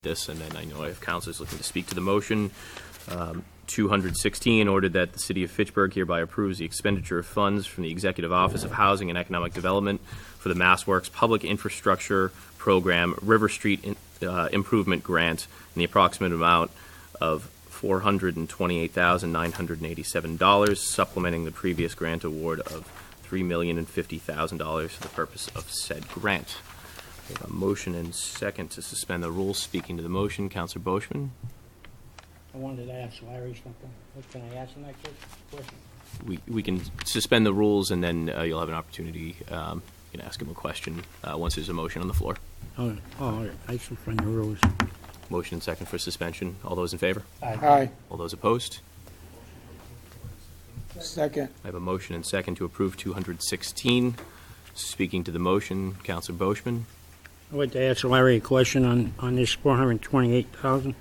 this, and then I know I have councilors looking to speak to the motion. 216, ordered that the City of Fitchburg hereby approves the expenditure of funds from the Executive Office of Housing and Economic Development for the MassWorks Public Infrastructure Program River Street Improvement Grant in the approximate amount of $428,987, supplementing the previous grant award of $3,050,000 for the purpose of said grant. We have a motion and second to suspend the rules. Speaking to the motion, Councilor Boishman. I wanted to ask Larry something. What can I ask him that question? We can suspend the rules, and then you'll have an opportunity. You can ask him a question once there's a motion on the floor. All right. I suspend the rules. Motion and second for suspension. All those in favor? Aye. All those opposed? Second. I have a motion and second to approve 216. Speaking to the motion, Councilor Boishman. I'd like to ask Larry a question on this $428,000.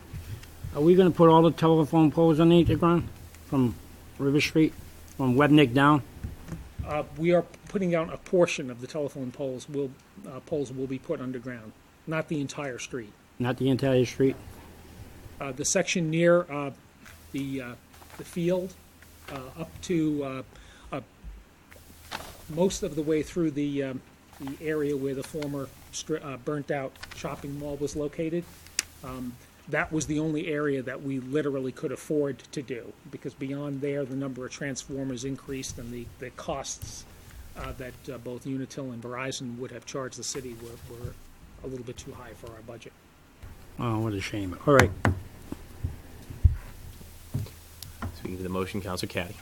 Are we going to put all the telephone poles underneath the ground from River Street, from Webnick down? We are putting down a portion of the telephone poles. Poles will be put underground, not the entire street. Not the entire street? The section near the field, up to most of the way through the area where the former burnt-out shopping mall was located. That was the only area that we literally could afford to do, because beyond there, the number of transformers increased, and the costs that both Unitil and Verizon would have charged the city were a little bit too high for our budget. Oh, what a shame. All right. Speaking to the motion, Councilor Caddy.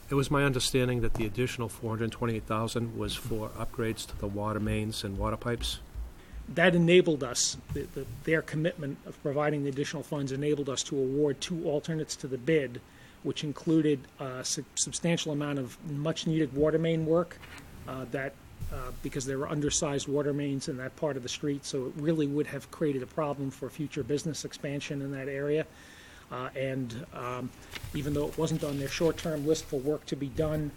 It was my understanding that the additional $428,000 was for upgrades to the water mains and water pipes. That enabled us, their commitment of providing the additional funds enabled us to award 2 alternates to the bid, which included a substantial amount of much-needed water main work because there were undersized water mains in that part of the street, so it really would have created a problem for future business expansion in that area. Even though it wasn't on their short-term list for work to be done,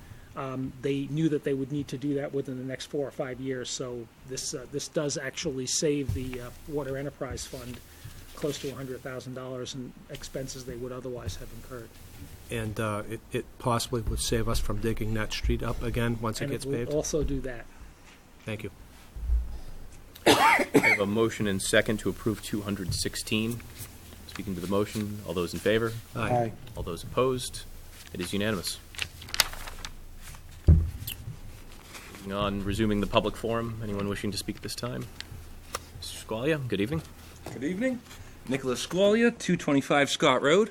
they knew that they would need to do that within the next 4 or 5 years. So this does actually save the Water Enterprise Fund close to $100,000 in expenses they would otherwise have incurred. And it possibly would save us from digging that street up again once it gets And it paved? will also do that. Thank you. I have a motion and second to approve 216. Speaking to the motion, all those in favor? Aye. All those opposed? It is unanimous. Moving on, resuming the public forum. Anyone wishing to speak at this time? Mr. Squalia, good evening. Good evening. Nicholas Squalia, 225 Scott Road.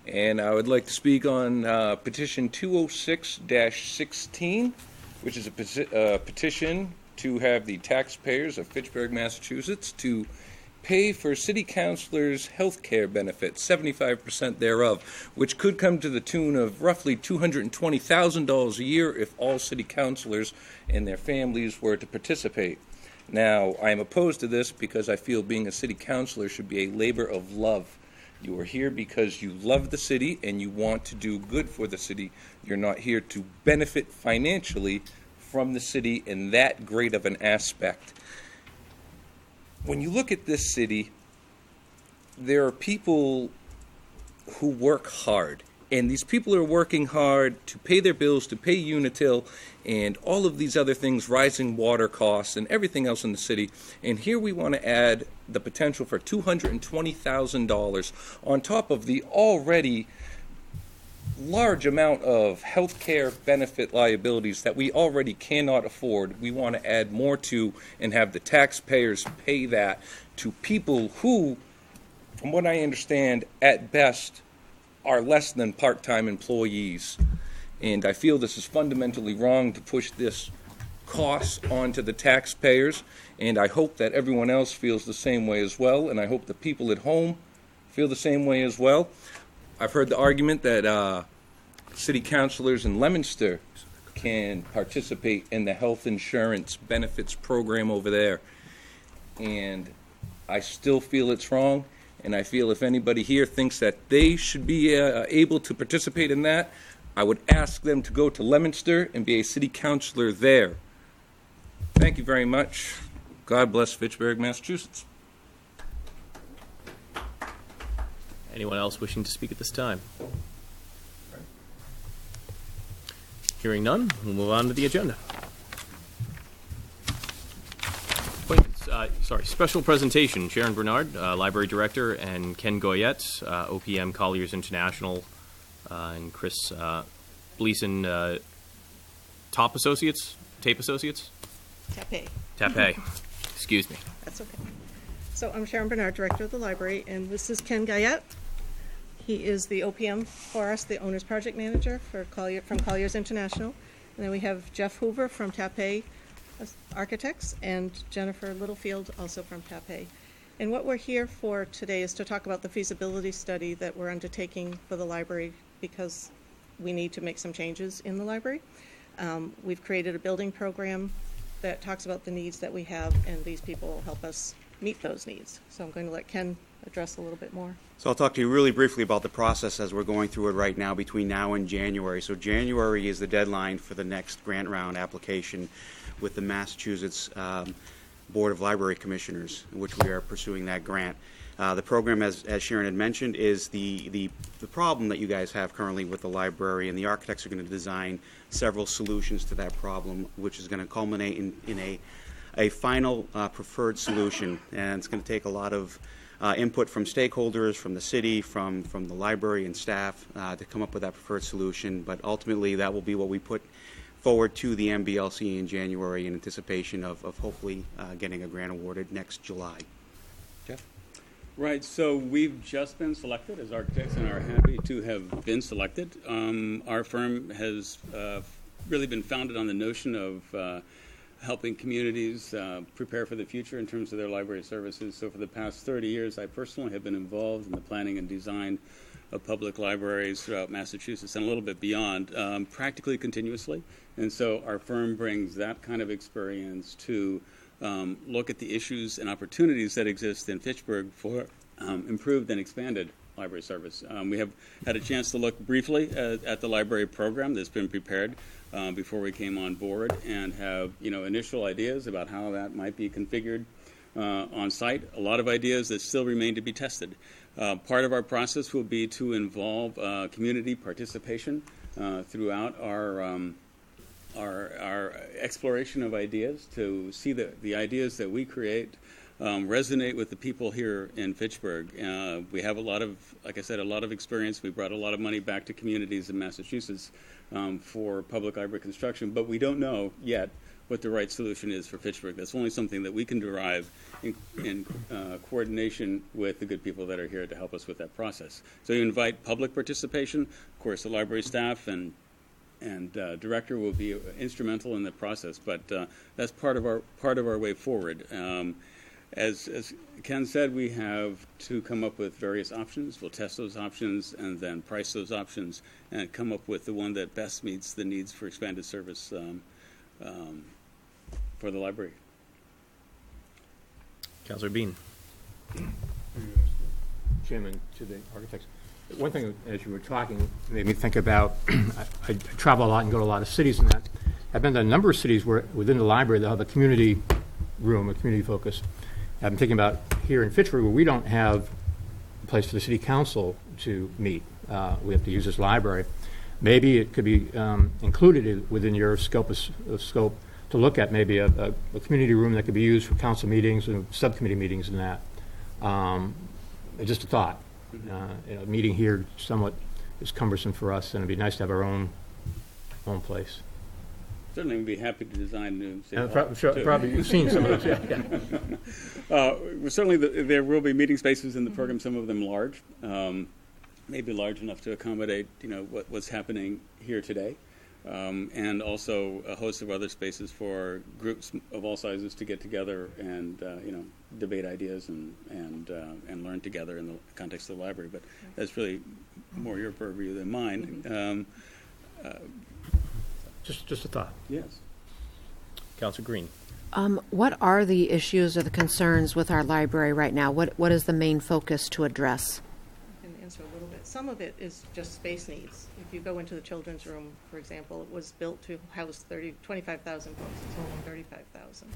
And I would like to speak on petition 206-16, which is a petition to have the taxpayers of Fitchburg, Massachusetts, to pay for city councilors' health care benefits, 75% thereof, which could come to the tune of roughly $220,000 a year if all city councilors and their families were to participate. Now, I am opposed to this because I feel being a city councilor should be a labor of love. You are here because you love the city and you want to do good for the city. You're not here to benefit financially from the city in that great of an aspect. When you look at this city, there are people who work hard. And these people are working hard to pay their bills, to pay Unitil, and all of these other things, rising water costs and everything else in the city. And here we want to add the potential for $220,000 on top of the already large amount of health care benefit liabilities that we already cannot afford. We want to add more to and have the taxpayers pay that to people who, from what I understand, at best, are less than part-time employees. And I feel this is fundamentally wrong to push this cost onto the taxpayers, and I hope that everyone else feels the same way as well, and I hope the people at home feel the same way as well. I've heard the argument that city councilors in Leominster can participate in the health insurance benefits program over there, and I still feel it's wrong. And I feel if anybody here thinks that they should be able to participate in that, I would ask them to go to Leominster and be a city councilor there. Thank you very much. God bless Fitchburg, Massachusetts. Anyone else wishing to speak at this time? Hearing none, we'll move on to the agenda. Appointments, special presentation, Sharon Bernard, Library Director, and Ken Goyette, OPM Colliers International, and Chris Bleason, Tape Associates? Tape. Excuse me. That's okay. So I'm Sharon Bernard, Director of the Library, and this is Ken Goyette. He is the OPM for us, the Owner's Project Manager from Colliers International. And then we have Jeff Hoover from Tape Architects and Jennifer Littlefield, also from Tape. And what we're here for today is to talk about the feasibility study that we're undertaking for the library because we need to make some changes in the library. We've created a building program that talks about the needs that we have, and these people will help us meet those needs. So I'm going to let Ken address a little bit more. So I'll talk to you really briefly about the process as we're going through it right now between now and January. So January is the deadline for the next grant round application with the Massachusetts Board of Library Commissioners, in which we are pursuing that grant. The program, as Sharon had mentioned, is the problem that you guys have currently with the library, and the architects are going to design several solutions to that problem, which is going to culminate in a final preferred solution. And it's going to take a lot of input from stakeholders, from the city, from the library and staff to come up with that preferred solution. But ultimately, that will be what we put forward to the MBLC in January in anticipation of hopefully getting a grant awarded next July. Jeff? Right, so we've just been selected as architects and are happy to have been selected. Our firm has really been founded on the notion of helping communities prepare for the future in terms of their library services. So for the past 30 years, I personally have been involved in the planning and design of public libraries throughout Massachusetts and a little bit beyond, practically continuously. And so our firm brings that kind of experience to look at the issues and opportunities that exist in Fitchburg for improved and expanded library service. We have had a chance to look briefly at the library program that's been prepared before we came on board, and have initial ideas about how that might be configured on site. A lot of ideas that still remain to be tested. Part of our process will be to involve community participation throughout our exploration of ideas, to see the ideas that we create resonate with the people here in Fitchburg. We have a lot of experience. We brought a lot of money back to communities in Massachusetts for public library construction, but we don't know yet what the right solution is for Fitchburg. That's only something that we can derive in coordination with the good people that are here to help us with that process. So you invite public participation. Of course, the library staff and director will be instrumental in the process, but that's part of our way forward. As Ken said, we have to come up with various options. We'll test those options and then price those options and come up with the one that best meets the needs for expanded service for the library. Councilor Bean. Chairman, to the architects. One thing, as you were talking, made me think about, I travel a lot and go to a lot of cities and that. I've been to a number of cities where within the library they'll have a community room, a community focus. I'm thinking about here in Fitchburg where we don't have a place for the city council to meet. We have to use this library. Maybe it could be included within your scope to look at maybe a community room that could be used for council meetings and subcommittee meetings and that. Just a thought. Meeting here somewhat is cumbersome for us, and it'd be nice to have our own place. Certainly, we'd be happy to design new. Probably you've seen some of those. Certainly, there will be meeting spaces in the program. Some of them large, maybe large enough to accommodate what's happening here today, and also a host of other spaces for groups of all sizes to get together and debate ideas and learn together in the context of the library. But that's really more your purview than mine. Just a thought. Yes. Councilor Green. What are the issues or the concerns with our library right now? What is the main focus to address? I can answer a little bit. Some of it is just space needs. If you go into the children's room, for example, it was built to house 25,000 books. It's only 35,000.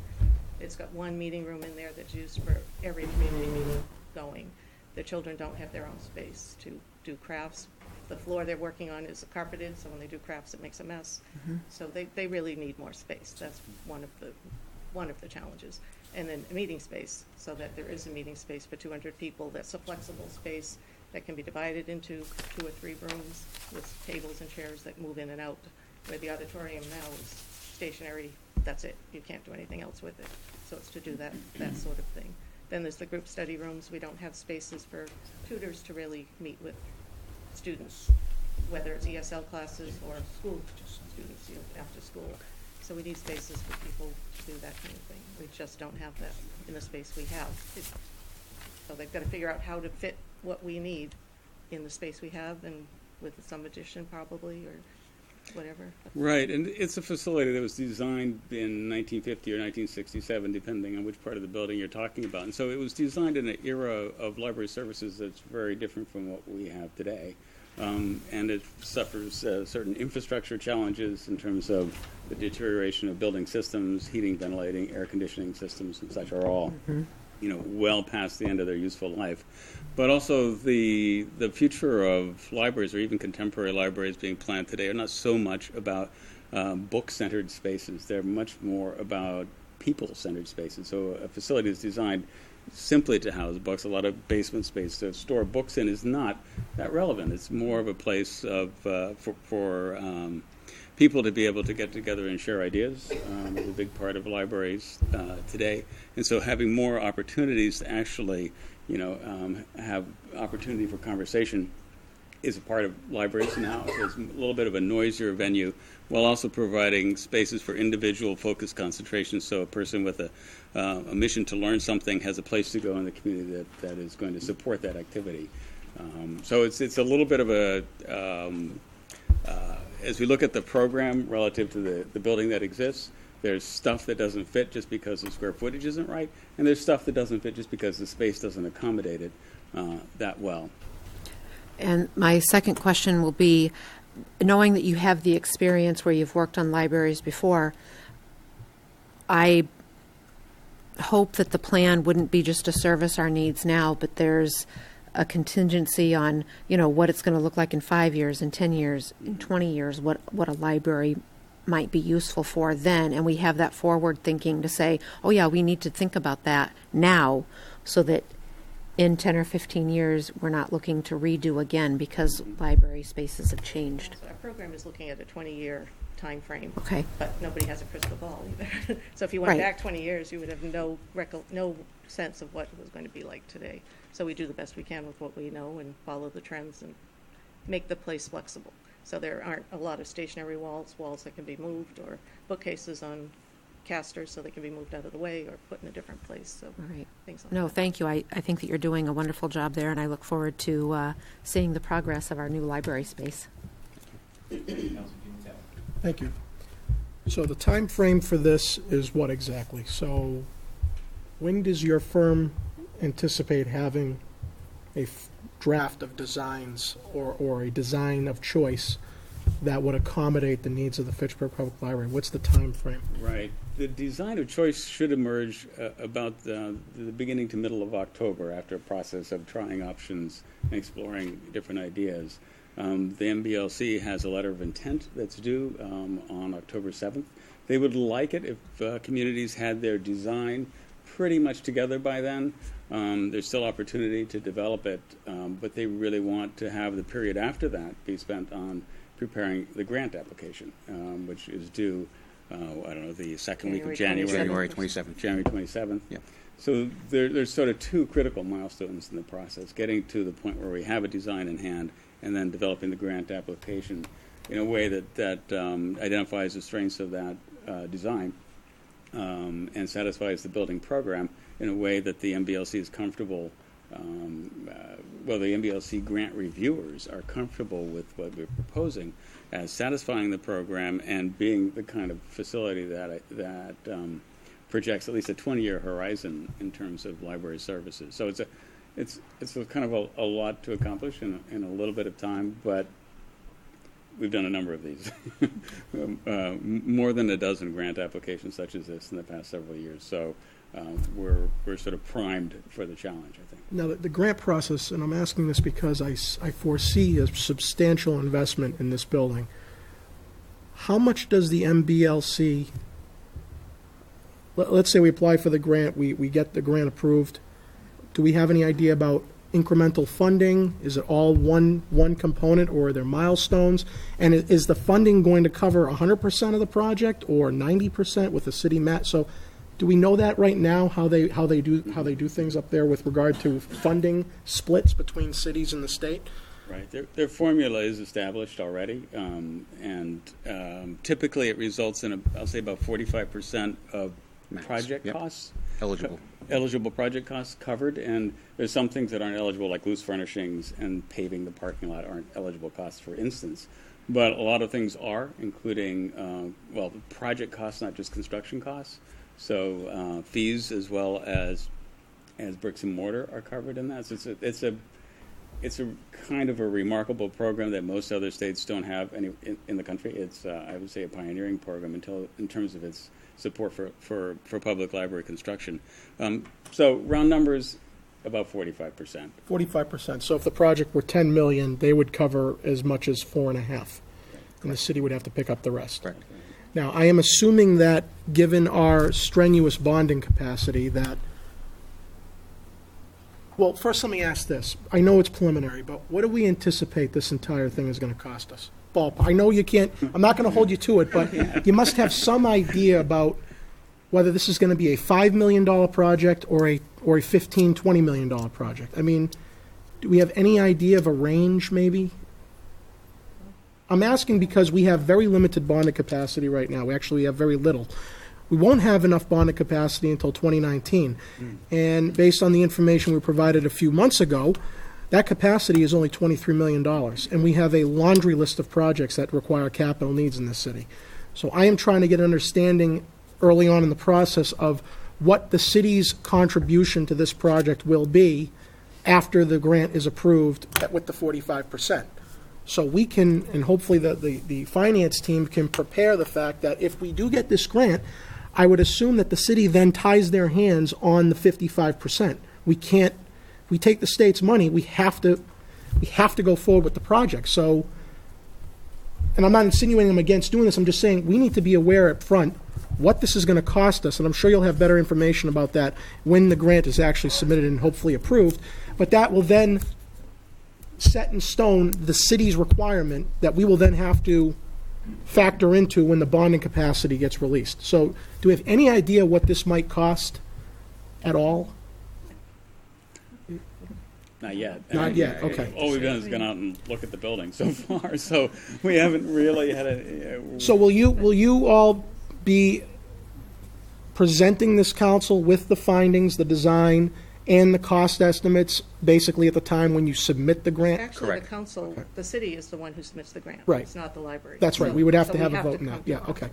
It's got one meeting room in there that's used for every community meeting going. the children don't have their own space to do crafts. The floor they're working on is carpeted, so when they do crafts, it makes a mess. So they really need more space. That's one of the challenges. And then a meeting space, so that there is a meeting space for 200 people. That's a flexible space that can be divided into 2 or 3 rooms with tables and chairs that move in and out, where the auditorium now is stationary. That's it. You can't do anything else with it. So it's to do that sort of thing. Then there's the group study rooms. We don't have spaces for tutors to really meet with students, whether it's ESL classes or school students, after school. So we need spaces for people to do that kind of thing. We just don't have that in the space we have. So they've got to figure out how to fit what we need in the space we have, and with some addition probably, or whatever. Right, and it's a facility that was designed in 1950 or 1967, depending on which part of the building you're talking about. And so it was designed in an era of library services that's very different from what we have today. And it suffers certain infrastructure challenges in terms of the deterioration of building systems, heating, ventilating, air conditioning systems, and such are all, well past the end of their useful life. But also the future of libraries, or even contemporary libraries being planned today, are not so much about book-centered spaces. They're much more about people-centered spaces. So a facility is designed simply to house books. A lot of basement space to store books in is not that relevant. It's more of a place of for people to be able to get together and share ideas. Is a big part of libraries today, and so having more opportunities to actually, have opportunity for conversation is a part of libraries now. So it's a little bit of a noisier venue, while also providing spaces for individual focused concentration. So a person with a mission to learn something has a place to go in the community that is going to support that activity. So it's a little bit of a as we look at the program relative to the building that exists, there's stuff that doesn't fit just because the square footage isn't right, and there's stuff that doesn't fit just because the space doesn't accommodate it that well. And my second question will be, knowing that you have the experience where you've worked on libraries before, I hope that the plan wouldn't be just to service our needs now, but there's a contingency on, what it's going to look like in 5 years, in 10 years, in 20 years, what a library might be useful for then. And we have that forward thinking to say, oh yeah, we need to think about that now, so that in 10 or 15 years, we're not looking to redo again because library spaces have changed. So our program is looking at a 20-year time frame. Okay. But nobody has a crystal ball either. So if you went Right. back 20 years, you would have no sense of what it was going to be like today. So we do the best we can with what we know and follow the trends and make the place flexible. So there aren't a lot of stationary walls that can be moved, or bookcases on casters so they can be moved out of the way or put in a different place. So Right. things like No, that. thank you. I think that you're doing a wonderful job there, and I look forward to seeing the progress of our new library space. Thank you. So the time frame for this is what exactly? So when does your firm anticipate having a draft of designs or a design of choice that would accommodate the needs of the Fitchburg Public Library? What's the time frame? Right. The design of choice should emerge about the beginning to middle of October, after a process of trying options and exploring different ideas. The MBLC has a letter of intent that's due on October 7th. They would like it if communities had their design pretty much together by then. There's still opportunity to develop it, but they really want to have the period after that be spent on preparing the grant application, which is due, the second week of January. January 27th. January 27th. Yeah. So there's sort of two critical milestones in the process: getting to the point where we have a design in hand, and then developing the grant application in a way that identifies the strengths of that design and satisfies the building program in a way that the MBLC is comfortable. The MBLC grant reviewers are comfortable with what we're proposing as satisfying the program and being the kind of facility that projects at least a 20-year horizon in terms of library services. So it's a kind of a lot to accomplish in a little bit of time, but we've done a number of these, more than a dozen grant applications such as this in the past several years. So we're sort of primed for the challenge, I think. Now, the grant process, and I'm asking this because I foresee a substantial investment in this building. How much does the MBLC, let's say we apply for the grant, we get the grant approved. Do we have any idea about incremental funding? Is it all one component, or are there milestones? And is the funding going to cover 100% of the project or 90% with the city match? So do we know that right now, how they do things up there with regard to funding splits between cities and the state? Right. Their formula is established already, and typically it results in, I'll say, about 45% of Max. project Yep. costs. Eligible Project costs covered, and there's some things that aren't eligible, like loose furnishings and paving the parking lot aren't eligible costs, for instance. But a lot of things are, including, the project costs, not just construction costs. So fees as well as bricks and mortar are covered in that. So it's a kind of a remarkable program that most other states don't have in the country. It's, I would say, a pioneering program in terms of its support for public library construction. So round numbers, about 45%. 45%. So if the project were 10 million, they would cover as much as 4.5, and the city would have to pick up the rest. Correct. Now, I am assuming that, given our strenuous bonding capacity, that, well, first let me ask this. I know it's preliminary, but what do we anticipate this entire thing is going to cost us? Ballpark. I know you can't, I'm not going to hold you to it, but you must have some idea about whether this is going to be a $5 million project or a $15, $20 million project. I mean, do we have any idea of a range, maybe? I'm asking because we have very limited bonding capacity right now. We actually have very little. We won't have enough bonding capacity until 2019. And based on the information we provided a few months ago, that capacity is only $23 million. And we have a laundry list of projects that require capital needs in this city. So I am trying to get an understanding early on in the process of what the city's contribution to this project will be after the grant is approved with the 45%. So we can, and hopefully the finance team can prepare the fact that if we do get this grant, I would assume that the city then ties their hands on the 55%. We can't, if we take the state's money, we have to go forward with the project. So, and I'm not insinuating I'm against doing this, I'm just saying we need to be aware up front what this is going to cost us, and I'm sure you'll have better information about that when the grant is actually submitted and hopefully approved. But that will then set in stone the city's requirement that we will then have to factor into when the bonding capacity gets released. So do we have any idea what this might cost at all? Not yet. Not yet, okay. All we've done is gone out and look at the building so far, so we haven't really had a... So will you all be presenting this council with the findings, the design, and the cost estimates, basically at the time when you submit the grant? Actually, Correct. the council, the city is the one who submits the grant. Right. It's not the library. That's right, So- we would have so to we have a vote in come that, to yeah, it. okay.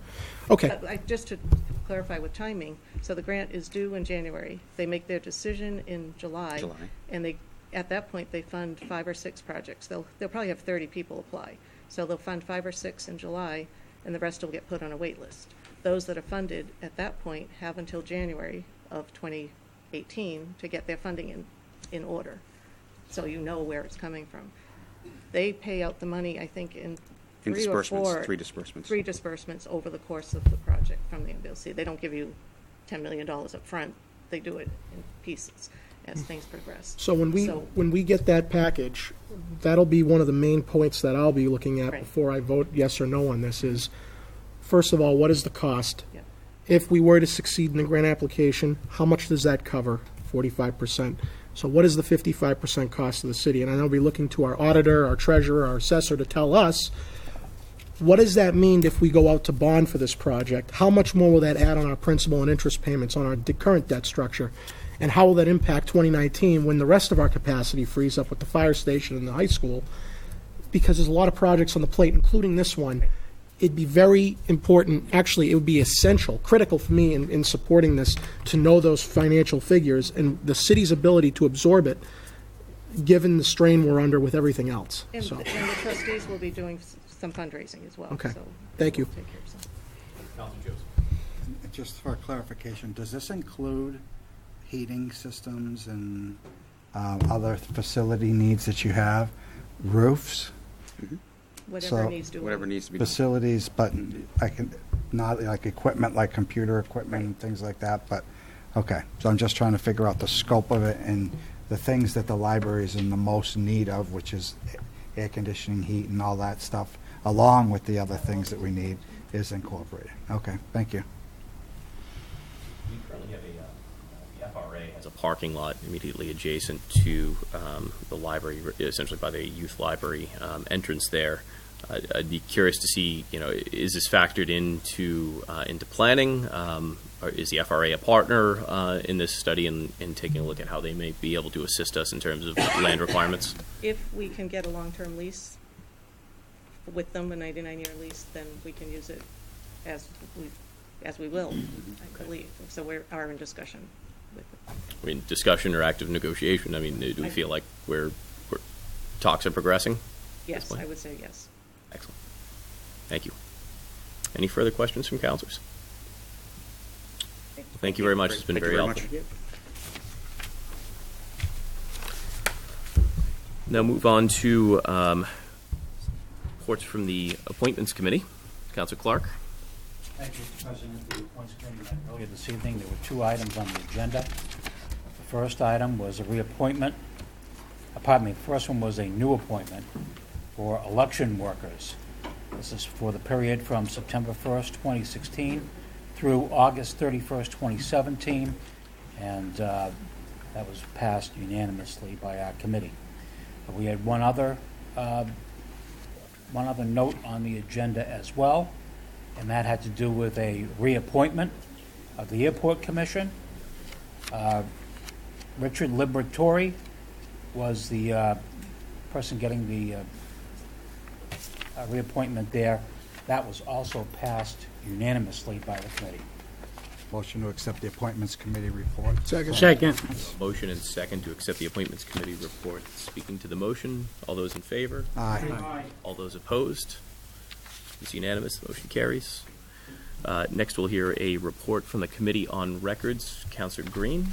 Okay, But just to clarify with timing, so the grant is due in January. They make their decision in July. And at that point, they fund 5 or 6 projects. They'll probably have 30 people apply. So they'll fund 5 or 6 in July, and the rest will get put on a wait list. Those that are funded at that point have until January of 2018 to get their funding in order, so you know where it's coming from. They pay out the money, I think, in 3 or 4... Three disbursements. 3 disbursements over the course of the project from the MBLC. They don't give you $10 million up front. They do it in pieces as things progress. so when we get that package, that'll be one of the main points that I'll be looking at Right. before I vote yes or no on this is, first of all, what is the cost? Yeah. If we were to succeed in the grant application, how much does that cover? 45%. So what is the 55% cost of the city? And I know we'll be looking to our auditor, our treasurer, our assessor to tell us, what does that mean if we go out to bond for this project? How much more will that add on our principal and interest payments on our current debt structure? And how will that impact 2019 when the rest of our capacity frees up with the fire station and the high school? Because there's a lot of projects on the plate, including this one. It'd be very important, actually, it would be essential, critical for me in supporting this, to know those financial figures and the city's ability to absorb it, given the strain we're under with everything else. And So, the trustees will be doing some fundraising as well. Okay. So Thank you. we'll take care of some. Councilor Joseph. just for clarification, does this include heating systems and other facility needs that you have? Roofs? Whatever So- needs doing. Whatever needs to be done. Facilities, but I can, not like equipment, like computer equipment and things like that, but, okay. So I'm just trying to figure out the scope of it and the things that the library is in the most need of, which is air conditioning, heat, and all that stuff, along with the other things that we need, is incorporated. Okay, thank you. We currently have the FRA has a parking lot immediately adjacent to the library, essentially by the youth library entrance there. I'd be curious to see, is this factored into planning? Or is the FRA a partner in this study and taking a look at how they may be able to assist us in terms of land requirements? If we can get a long-term lease with them, a 99-year lease, then we can use it as we will, I believe. So we are in discussion with them. I mean, discussion or active negotiation? I mean, do we feel like talks are progressing? Yes, point? I would say yes. Excellent. Thank you. Any further questions from councilors? Thank you very much. It's been Thank you very very helpful. much. Now move on to reports from the Appointments Committee. Councilor Clark. Thank you, Mr. President. The Appointments Committee met earlier this evening. There were 2 items on the agenda. The first item was a reappointment. The first one was a new appointment for election workers. This is for the period from September 1st, 2016 through August 31st, 2017, and that was passed unanimously by our committee. We had one other note on the agenda as well, and that had to do with a reappointment of the Airport Commission. Richard Liberatore was the person getting the reappointment there. That was also passed unanimously by the committee. Motion to accept the Appointments Committee report. Second. Motion and second to accept the Appointments Committee report. Speaking to the motion, all those in favor? Aye. All those opposed? It's unanimous. The motion carries. Next, we'll hear a report from the Committee on Records. Councilor Green.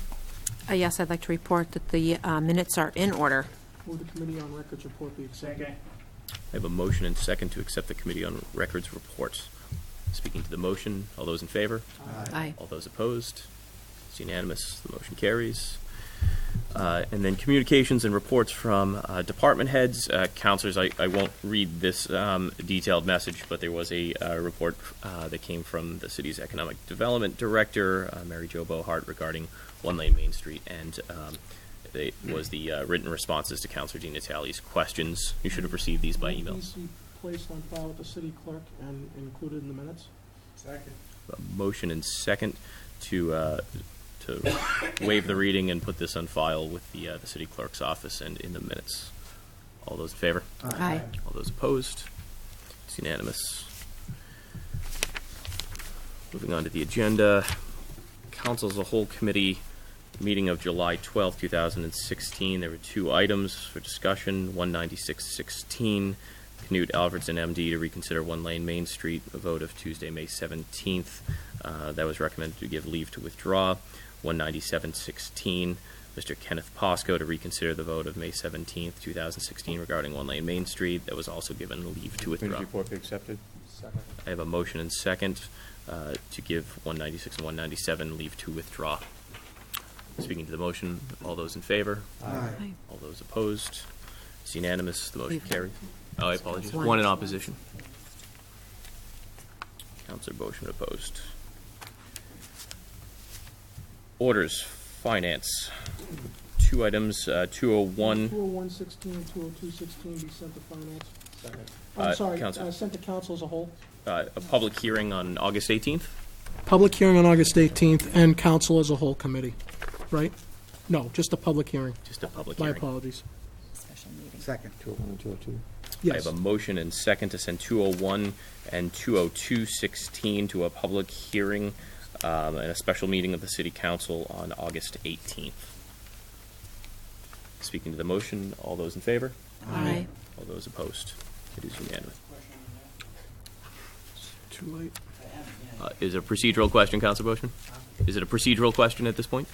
Yes, I'd like to report that the minutes are in order. Move the Committee on Records report be accepted. I have a motion and second to accept the Committee on Records report. Speaking to the motion, all those in favor? Aye. All those opposed? It's unanimous. The motion carries. And then communications and reports from department heads. Councilors, I won't read this detailed message, but there was a report that came from the city's economic development director, Mary Jo Bohart, regarding One Lane Main Street, and it was the written responses to Councilor Di Natale's questions. You should have received these by emails. These be placed on file with the city clerk and included in the minutes. Second. A motion and second to waive the reading and put this on file with the city clerk's office and in the minutes. All those in favor? Aye. All those opposed? It's unanimous. Moving on to the agenda, Council as a whole committee meeting of July 12, 2016. There were 2 items for discussion. 196-16, Knut Alfredson, MD, to reconsider One Lane Main Street, a vote of Tuesday, May 17th. That was recommended to give leave to withdraw. 197-16, Mr. Kenneth Posco, to reconsider the vote of May 17th, 2016 regarding One Lane Main Street. That was also given leave to withdraw. Report be accepted. Second. I have a motion and second to give 196 and 197 leave to withdraw. Speaking to the motion, all those in favor? Aye. All those opposed? It's unanimous. The motion Leave. carries. Oh, I apologize. One. One in opposition. Councilor Boishman opposed. Orders, finance. 2 items, 201. 20116 and 20216 be sent to finance. Second. I'm sorry, Counsel. sent to council as a whole. A public hearing on August 18th. Public hearing on August 18th and council as a whole committee, right? No, just a public hearing. Just a public My hearing. apologies. Second. 201 and 202. I Yes. have a motion and second to send 201 and 20216 to a public hearing and a special meeting of the City Council on August 18th. Speaking to the motion, all those in favor? Aye. All those opposed? It is unanimous. Too late. Is it a procedural question, Councilor Boishman? Is it a procedural question at this point?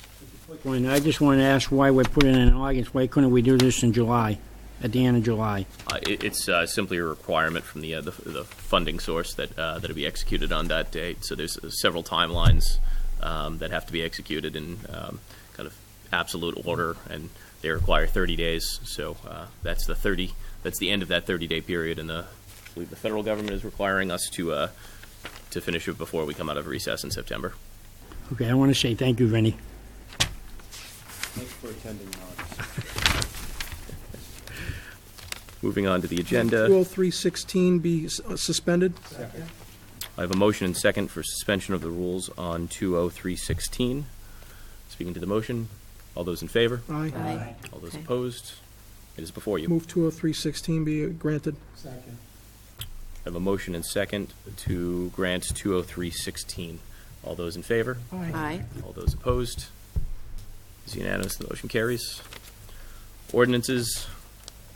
When I just wanted to ask why we're putting it in August. Why couldn't we do this in July, at the end of July? It's simply a requirement from the funding source that it'll be executed on that date. So there's several timelines that have to be executed in kind of absolute order, and they require 30 days. So that's the end of that 30-day period, and I believe the federal government is requiring us to finish it before we come out of recess in September. Okay, I want to say thank you, Vinnie. Thanks for attending, Moving on to the agenda. 20316 be suspended. I have a motion and second for suspension of the rules on 20316. Speaking to the motion, all those in favor? Aye. Aye. All those Okay. opposed? It is before you. Move 20316 be granted. Second. I have a motion and second to grant 20316. All those in favor? Aye. All those opposed? It's unanimous. The motion carries. Ordinances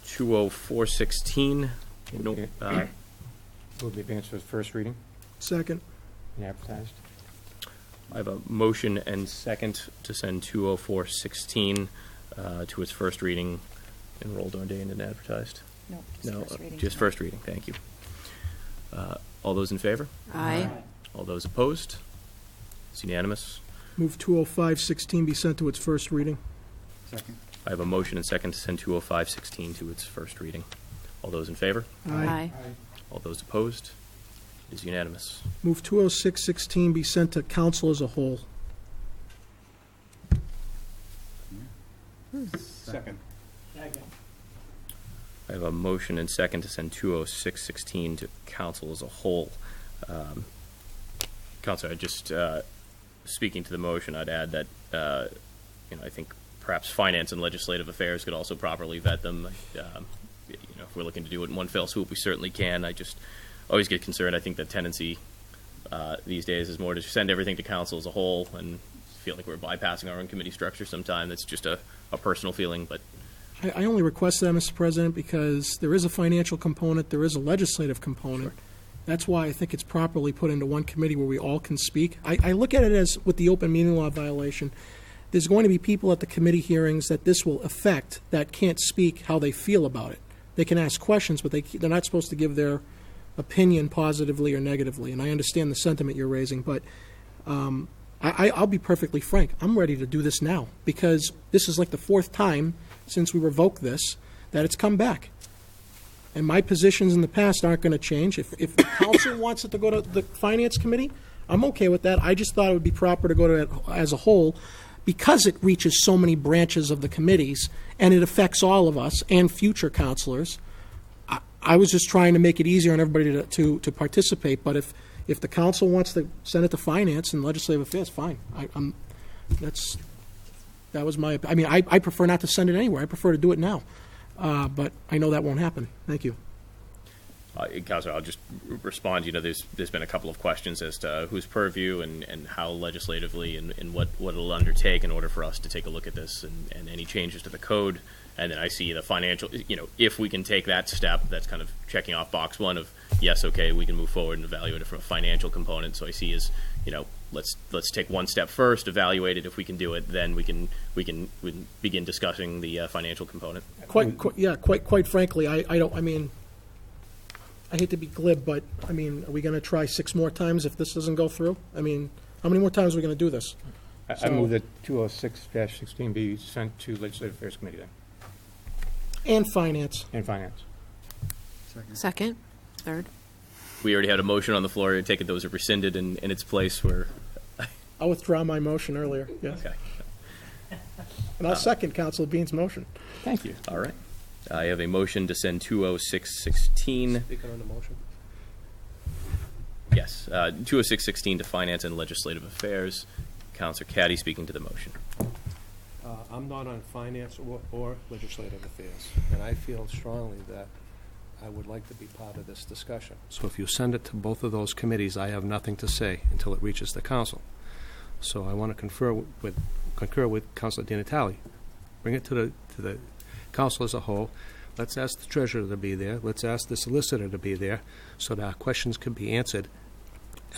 20416. Move the advance for first reading Second. and advertised. I have a motion and second to send 20416 to its first reading, enrolled, ordained, and advertised. No, Just first reading. Thank you. All those in favor? Aye. All those opposed? It's unanimous. Move 20516 be sent to its first reading. Second. I have a motion and second to send 20516 to its first reading. All those in favor? Aye. All those opposed? It is unanimous. Move 20616 be sent to council as a whole. Second. I have a motion and second to send 20616 to council as a whole. Councilor, I just, speaking to the motion, I'd add that, I think perhaps Finance and Legislative Affairs could also properly vet them. If we're looking to do it in one fell swoop, we certainly can. I just always get concerned. I think the tendency these days is more to send everything to council as a whole and feel like we're bypassing our own committee structure sometime. That's just a personal feeling, but I only request that, Mr. President, because there is a financial component, there is a legislative component. That's why I think it's properly put into one committee where we all can speak. I look at it as with the open meeting law violation. There's going to be people at the committee hearings that this will affect that can't speak how they feel about it. They can ask questions, but they're not supposed to give their opinion positively or negatively. And I understand the sentiment you're raising, but I'll be perfectly frank. I'm ready to do this now because this is like the fourth time since we revoked this that it's come back. And my positions in the past aren't going to change. If the council wants it to go to the finance committee, I'm okay with that. I just thought it would be proper to go to it as a whole because it reaches so many branches of the committees and it affects all of us and future councilors. I was just trying to make it easier on everybody to participate. But if the council wants to send it to finance and legislative affairs, fine. That was my. I mean, I prefer not to send it anywhere. I prefer to do it now. But I know that won't happen. Thank you. Councilor, I'll just respond. There's been a couple of questions as to whose purview and how legislatively and what it'll undertake in order for us to take a look at this and any changes to the code. And then I see the financial, if we can take that step, that's kind of checking off box one of, yes, okay, we can move forward and evaluate it from a financial component. So I see as, let's take one step first, evaluate it. If we can do it, then we can begin discussing the financial component. Quite frankly, I hate to be glib, but are we going to try 6 more times if this doesn't go through? How many more times are we going to do this? I move that 206-16 be sent to Legislative Affairs Committee then. And finance. And finance. Second. Third. We already had a motion on the floor. I take it those are rescinded in its place where. I'll withdraw my motion earlier. Yes. Okay. And I'll second Council Bean's motion. Thank you. All right. I have a motion to send 20616. Speaking on the motion. Yes, 20616 to Finance and Legislative Affairs. Councilor Caddy speaking to the motion. I'm not on finance or legislative affairs, and I feel strongly that I would like to be part of this discussion. So if you send it to both of those committees, I have nothing to say until it reaches the council. So I want to concur with Councilor Di Natale. Bring it to the council as a whole. Let's ask the treasurer to be there. Let's ask the solicitor to be there so that our questions can be answered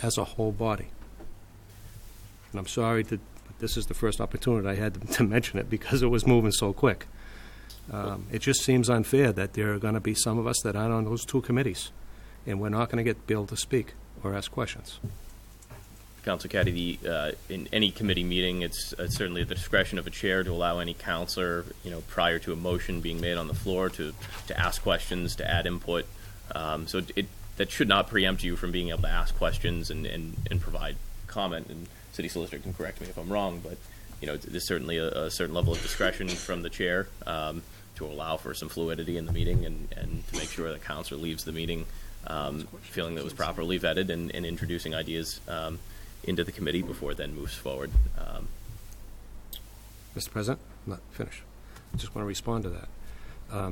as a whole body. And I'm sorry that this is the first opportunity I had to mention it because it was moving so quick. It just seems unfair that there are going to be some of us that aren't on those two committees, and we're not going to be able to speak or ask questions. Councilor Caddy, in any committee meeting, it's certainly at the discretion of a chair to allow any councilor, prior to a motion being made on the floor, to ask questions, to add input. So that should not preempt you from being able to ask questions and provide comment. And City Solicitor can correct me if I'm wrong, but there's certainly a certain level of discretion from the chair to allow for some fluidity in the meeting and to make sure that councilor leaves the meeting feeling that it was properly vetted and introducing ideas into the committee before it then moves forward. Mr. President, I'm not finished. I just want to respond to that.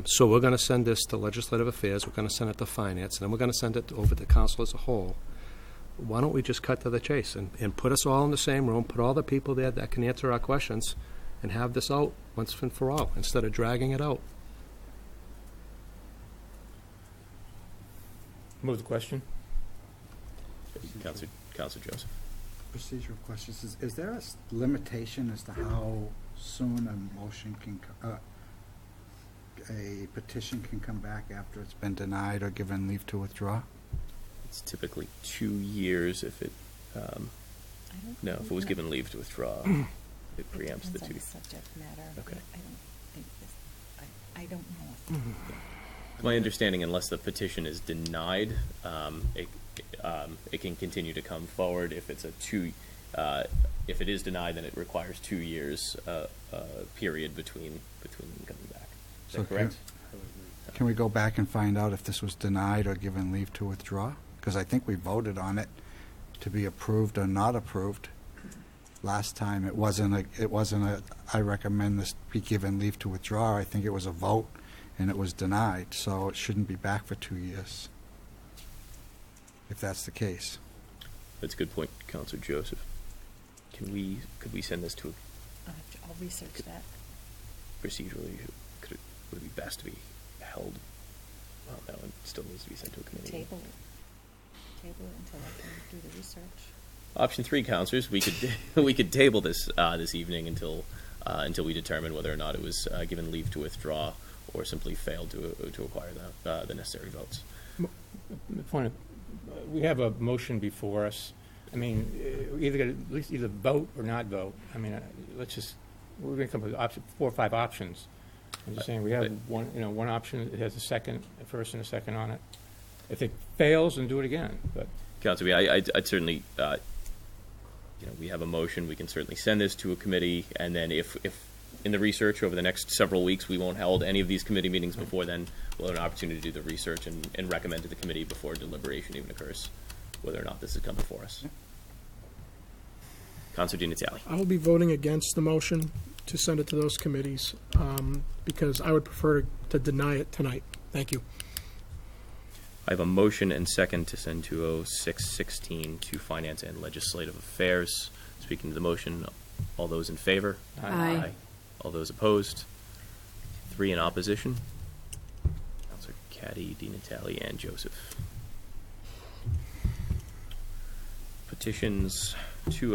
So we're going to send this to Legislative Affairs, we're going to send it to Finance, and then we're going to send it over to Council as a whole. Why don't we just cut to the chase and put us all in the same room, put all the people there that can answer our questions, and have this out once and for all, instead of dragging it out. Move the question. Councilor Joseph. Procedural questions. Is there a limitation as to how soon a motion can, a petition can come back after it's been denied or given leave to withdraw? It's typically 2 years if it, if it was given leave to withdraw, it preempts the 2 years. Subject matter. Okay. I don't think this, I don't know. My understanding, unless the petition is denied, it can continue to come forward. If it's if it is denied, then it requires 2 years period between coming back. Is that correct? Can we go back and find out if this was denied or given leave to withdraw? Because I think we voted on it to be approved or not approved. Last time it wasn't a I recommend this be given leave to withdraw. I think it was a vote and it was denied, so it shouldn't be back for 2 years, if that's the case. That's a good point, Councilor Joseph. Could we send this to I'll research that. procedurally? Would it be best to be held? Well, no, it still needs to be sent to a committee. Table it until I can do the research. Option 3, councilors, we could table this this evening until we determine whether or not it was given leave to withdraw or simply failed to acquire the necessary votes. The point of, we have a motion before us. I mean, either at least either vote or not vote. I mean, we're going to come up with 4 or 5 options. I'm just saying we have one option that has a first and a second on it. If it fails, then do it again. But Councilor, I'd certainly, we have a motion. We can certainly send this to a committee, and then if in the research over the next several weeks we won't hold any of these committee meetings before then, we'll have an opportunity to do the research and recommend to the committee before deliberation even occurs whether or not this has come before us. Councilor Di Natale. I will be voting against the motion to send it to those committees because I would prefer to deny it tonight. Thank you. I have a motion and second to send 20616 to Finance and Legislative Affairs. Speaking to the motion, all those in favor? Aye. All those opposed? 3 in opposition. Councilor Caddy, Di Natale, and Joseph. Petitions 20...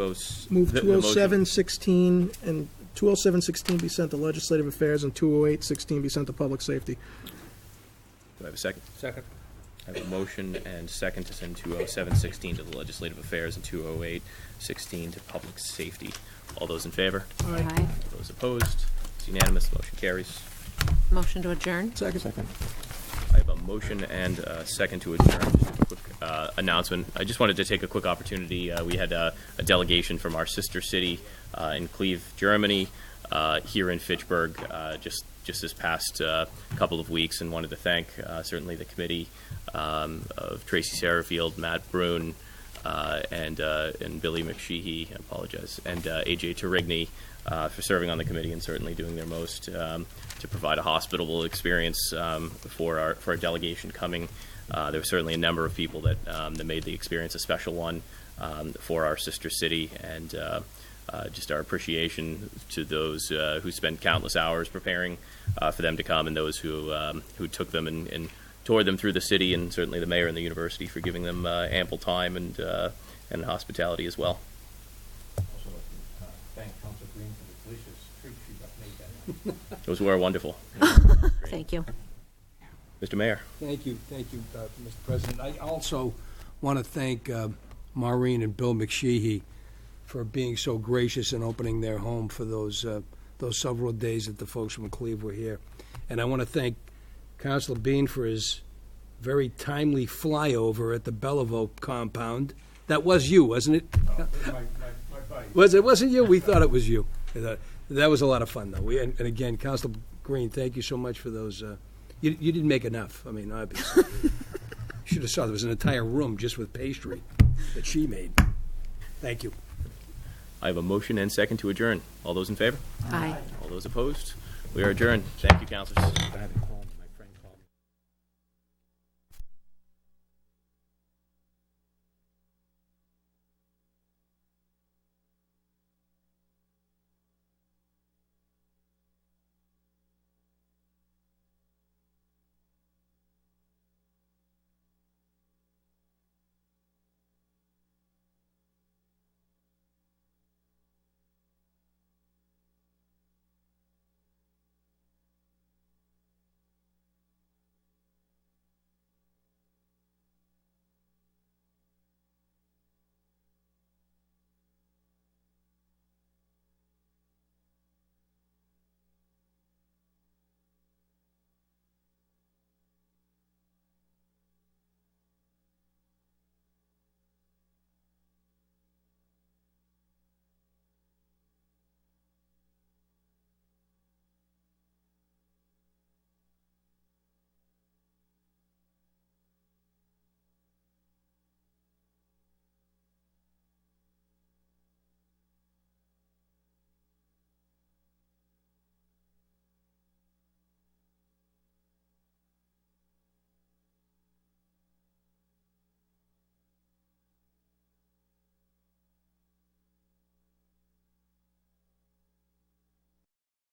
Move 20716 and 20716 be sent to Legislative Affairs and 20816 be sent to Public Safety. Do I have a second? Second. I have a motion and second to send 20716 to the Legislative Affairs and 20816 to Public Safety. All those in favor? Aye. All those opposed? It's unanimous. Motion carries. Motion to adjourn? Second. I have a motion and a second to adjourn. Just a quick announcement. I just wanted to take a quick opportunity. We had a delegation from our sister city in Cleve, Germany, here in Fitchburg just this past couple of weeks, and wanted to thank certainly the committee of Tracy Satterfield, Matt Brune, and Billy McSheehy, I apologize, and AJ Terigny for serving on the committee and certainly doing their most to provide a hospitable experience for our delegation coming. There were certainly a number of people that made the experience a special one for our sister city, and just our appreciation to those who spent countless hours preparing for them to come, and those who took them and toured them through the city, and certainly the mayor and the university for giving them ample time and and in hospitality as well. Also, thank Council Green for the delicious treat she got made that night. Those were wonderful. Thank you. Mr. Mayor. Thank you, Mr. President. I also want to thank Maureen and Bill McSheehy for being so gracious in opening their home for those several days that the folks from Cleve were here. And I want to thank Councilor Bean for his very timely flyover at the Belleville compound. That was you, wasn't it? My buddy. Was it? Wasn't you? We thought it was you. That was a lot of fun, though. And again, Councilor Green, thank you so much for those. You didn't make enough. I mean, obviously. Should have saw there was an entire room just with pastry that she made. Thank you. I have a motion and second to adjourn. All those in favor? Aye. All those opposed? We are adjourned. Thank you, councilors.